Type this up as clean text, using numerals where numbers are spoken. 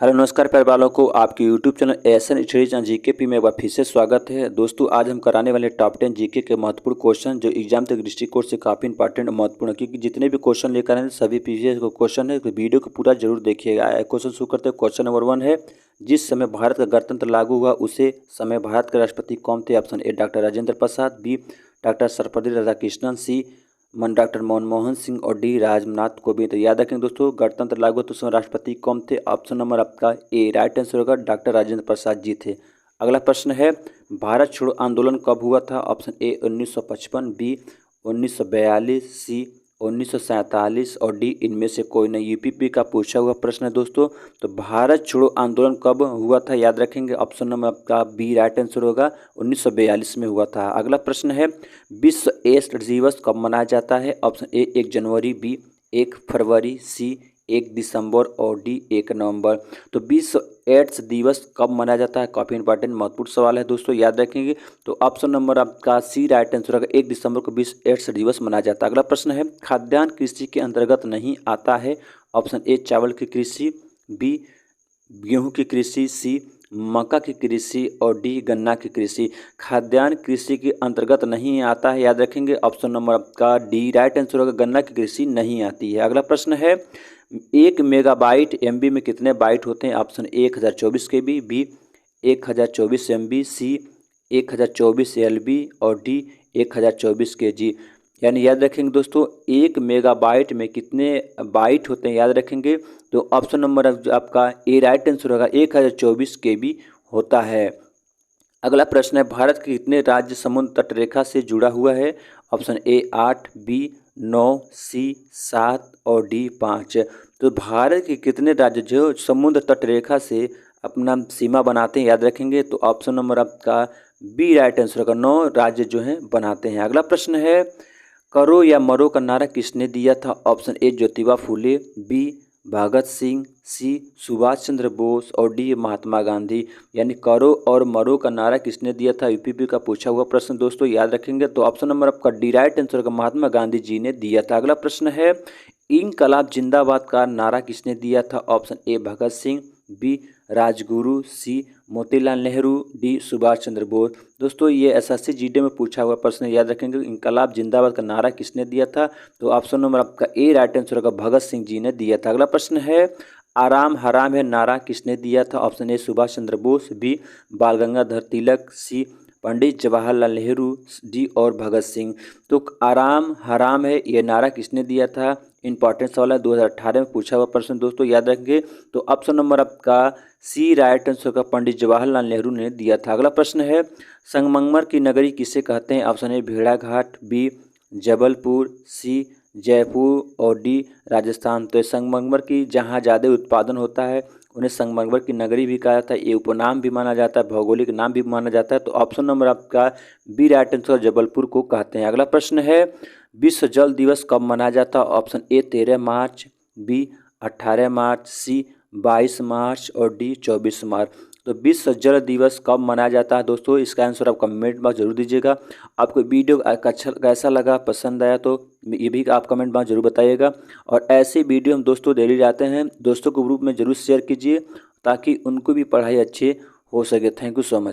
Hello नमस्कार प्यारे वालों को आपके YouTube channel ASN studies and GK में एक बार फिर से स्वागत है। दोस्तों आज हम कराने वाले टॉप 10 जीके के महत्वपूर्ण क्वेश्चन जो एग्जाम तक दृष्टिकोण से काफ़ी इंपॉर्टेंट और महत्वपूर्ण है, क्योंकि जितने भी क्वेश्चन लेकर आए हैं सभी प्रीवियस क्वेश्चन है, तो वीडियो को पूरा जरूर देखिएगा। क्वेश्चन शुरू करते हैं। क्वेश्चन नंबर 1 है, जिस समय भारत का गणतंत्र लागू हुआ उसे समय भारत के राष्ट्रपति कौन थे? Option A doctor Rajendra Prasad, B doctor Sarvepalli Radhakrishnan, C doctor Manmohan Singh और डी राजनाथ कोविंद। तो याद रखेंगे दोस्तों, गणतंत्र लागू तो उसमें राष्ट्रपति कौन थे? ऑप्शन नंबर आपका ए राइट आंसर होगा, डॉक्टर राजेंद्र प्रसाद जी थे। अगला प्रश्न है, भारत छोड़ो आंदोलन कब हुआ था? ऑप्शन ए 1955, बी 1942, सी 1947 और डी इनमें से कोई नहीं। यूपीपी का पूछा हुआ प्रश्न है दोस्तों। तो भारत छोड़ो आंदोलन कब हुआ था? याद रखेंगे, ऑप्शन नंबर आपका बी राइट आंसर होगा, 1942 में हुआ था। अगला प्रश्न है, विश्व एड्स दिवस कब मनाया जाता है? ऑप्शन ए 1 जनवरी, बी 1 फरवरी, सी 1 दिसंबर और डी 1 नवंबर। तो विश्व एड्स दिवस कब मनाया जाता है? काफ़ी इंपॉर्टेंट महत्वपूर्ण सवाल है दोस्तों, याद रखेंगे। तो ऑप्शन नंबर आपका सी राइट आंसर होगा, 1 दिसंबर को विश्व एड्स दिवस मनाया जाता है। अगला प्रश्न है, खाद्यान्न कृषि के अंतर्गत नहीं आता है? ऑप्शन ए चावल की कृषि, बी गेहूं की कृषि, सी मक्का की कृषि और डी गन्ना की कृषि। खाद्यान्न कृषि के अंतर्गत नहीं आता है, याद रखेंगे। ऑप्शन नंबर आपका डी राइट आंसर होगा, गन्ना की कृषि नहीं आती है। अगला प्रश्न है, 1 मेगाबाइट एमबी में कितने बाइट होते हैं? Option A 1024 KB, B 1024 MB, C 1024 LB और डी 1024 केजी। यानी याद रखेंगे दोस्तों, 1 मेगाबाइट में कितने बाइट होते हैं? याद रखेंगे। तो ऑप्शन नंबर आपका ए राइट आंसर होगा, 1024 केबी होता है। अगला प्रश्न है, भारत के कितने राज्य समुद्र तट रेखा से जुड़ा हुआ है? ऑप्शन ए 8, बी 9, सी 7 और डी 5। तो भारत के कितने राज्य जो समुद्र तट रेखा से अपना सीमा बनाते हैं? याद रखेंगे। तो ऑप्शन नंबर आपका बी राइट आंसर होगा, 9 राज्य जो हैं बनाते हैं। अगला प्रश्न है, करो या मरो का नारा किसने दिया था? Option A Jyotiba Phule, B Bhagat Singh, C Subhash Chandra Bose और डी महात्मा गांधी। यानी करो और मरो का नारा किसने दिया था? यूपीपी का पूछा हुआ प्रश्न दोस्तों, याद रखेंगे। तो ऑप्शन नंबर आपका डी राइट आंसर होगा, महात्मा गांधी जी ने दिया था। अगला प्रश्न है, इनकलाब जिंदाबाद का नारा किसने दिया था? Option A Bhagat Singh, B Rajguru, C Motilal Nehru, D Subhash Chandra Bose. दोस्तों ये एसएससी जीडी में पूछा हुआ प्रश्न, याद रखेंगे। इनकलाब जिंदाबाद का नारा किसने दिया था? तो ऑप्शन नंबर आपका ए राइट आंसर होगा, भगत सिंह जी ने दिया था। अगला प्रश्न है, आराम हराम है नारा किसने दिया था? Option A Subhash Chandra Bose, B Bal Gangadhar Tilak, C Pandit Jawaharlal Nehru, D और भगत सिंह। तो आराम हराम है ये नारा किसने दिया था? इंपॉर्टेंट सवाल है, 2018 में पूछा हुआ प्रश्न दोस्तों, याद रखेंगे। तो ऑप्शन नंबर आपका सी राइट आंसर का पंडित जवाहरलाल नेहरू ने दिया था। अगला प्रश्न है, संगमरमर की नगरी किसे कहते हैं? ऑप्शन ए भेड़ाघाट, बी जबलपुर, सी जयपुर और डी राजस्थान। तो संगमरमर की जहाँ ज़्यादा उत्पादन होता है उन्हें संगमरमर की नगरी भी कहा जाता है, ये उपनाम भी माना जाता है, भौगोलिक नाम भी माना जाता है। तो ऑप्शन नंबर आपका बी राइट आंसर जबलपुर को कहते हैं। अगला प्रश्न है, विश्व जल दिवस कब मनाया जाता है? ऑप्शन ए 13 मार्च, बी 18 मार्च, सी 22 मार्च और डी 24 मार्च। तो विश्व जल दिवस कब मनाया जाता है दोस्तों? इसका आंसर आप कमेंट बॉक्स जरूर दीजिएगा। आपको वीडियो अच्छा कैसा लगा, पसंद आया तो ये भी आप कमेंट बॉक्स जरूर बताइएगा। और ऐसे वीडियो हम दोस्तों डेली लाते हैं, दोस्तों को ग्रुप में जरूर शेयर कीजिए ताकि उनको भी पढ़ाई अच्छी हो सके। Thank you so much.